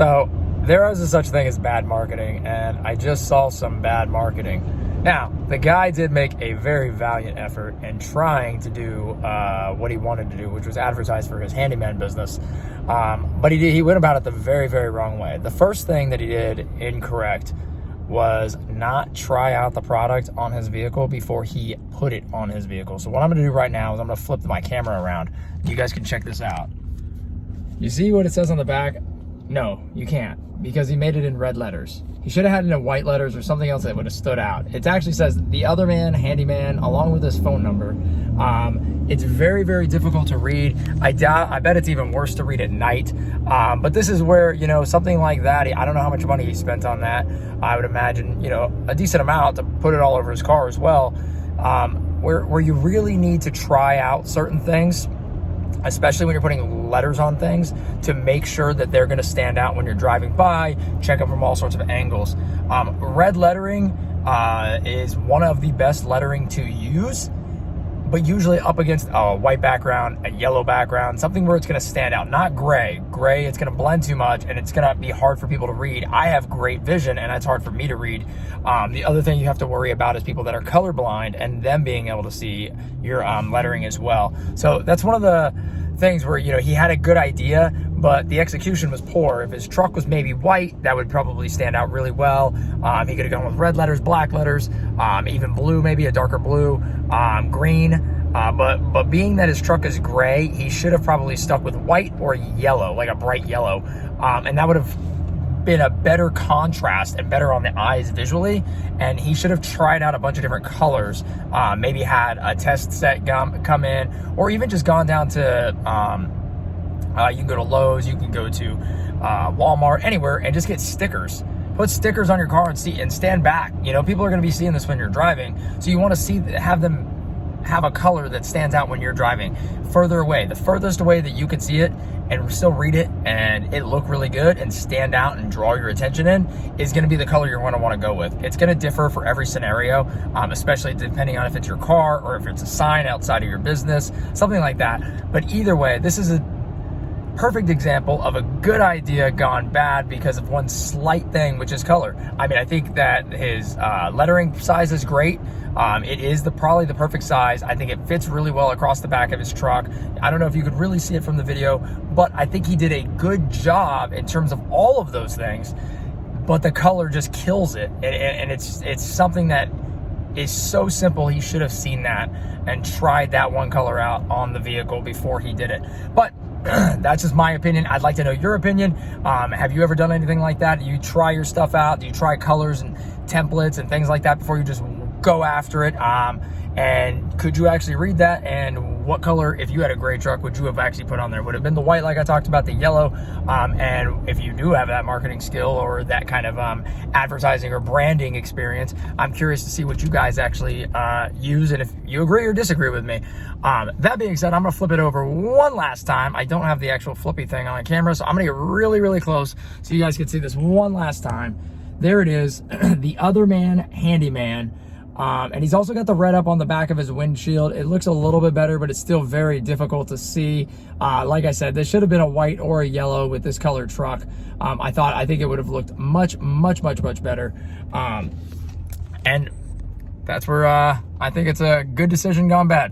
So there is a such thing as bad marketing, and I just saw some bad marketing. Now, the guy did make a very valiant effort in trying to do what he wanted to do, which was advertise for his handyman business. But he went about it the very, very wrong way. The first thing that he did incorrect was not try out the product on his vehicle before he put it on his vehicle. So what I'm gonna do right now is I'm gonna flip my camera around. You guys can check this out. You see what it says on the back? No, you can't, because he made it in red letters. He should have had it in white letters or something else that would have stood out. It actually says the other man, handyman, along with his phone number. It's very, very difficult to read. I bet it's even worse to read at night. But this is where, something like that, I don't know how much money he spent on that. I would imagine, a decent amount to put it all over his car as well. Where you really need to try out certain things, especially when you're putting letters on things, to make sure that they're going to stand out when you're driving by. Check them from all sorts of angles. Red lettering is one of the best lettering to use, but usually up against a white background, a yellow background, something where it's going to stand out. Not gray. Gray, it's going to blend too much, and it's going to be hard for people to read. I have great vision, and it's hard for me to read. The other thing you have to worry about is people that are colorblind and them being able to see your lettering as well. So that's one of the things where, he had a good idea, but the execution was poor. If his truck was maybe white, that would probably stand out really well. He could have gone with red letters, black letters, even blue, maybe a darker blue, green. But being that his truck is gray, he should have probably stuck with white or yellow, like a bright yellow. And that would have been a better contrast and better on the eyes visually. And he should have tried out a bunch of different colors, maybe had a test set come in, or even just gone down to, you can go to Lowe's, you can go to Walmart, anywhere, and just get stickers. Put stickers on your car and stand back. People are going to be seeing this when you're driving, so you want to have them have a color that stands out when you're driving further away. The furthest away that you can see it and still read it and it look really good and stand out and draw your attention in is going to be the color you're going to want to go with. It's going to differ for every scenario, especially depending on if it's your car or if it's a sign outside of your business, something like that. But either way, this is a perfect example of a good idea gone bad because of one slight thing, which is color. I think that his lettering size is great. It is probably the perfect size. I think it fits really well across the back of his truck. I don't know if you could really see it from the video, but I think he did a good job in terms of all of those things, but the color just kills it. And it's something that is so simple. He should have seen that and tried that one color out on the vehicle before he did it. But that's just my opinion. I'd like to know your opinion. Have you ever done anything like that? Do you try your stuff out? Do you try colors and templates and things like that before you just go after it? And could you actually read that? And what color, if you had a gray truck, would you have actually put on there? Would it have been the white like I talked about, the yellow? And if you do have that marketing skill or that kind of advertising or branding experience, I'm curious to see what you guys actually use and if you agree or disagree with me. That being said, I'm going to flip it over one last time. I don't have the actual flippy thing on camera, so I'm going to get really, really close so you guys can see this one last time. There it is, the other man, handyman. And he's also got the red up on the back of his windshield. It looks a little bit better, but it's still very difficult to see. Like I said, this should have been a white or a yellow with this colored truck. I think it would have looked much, much, much, much better. And that's where I think it's a good decision gone bad.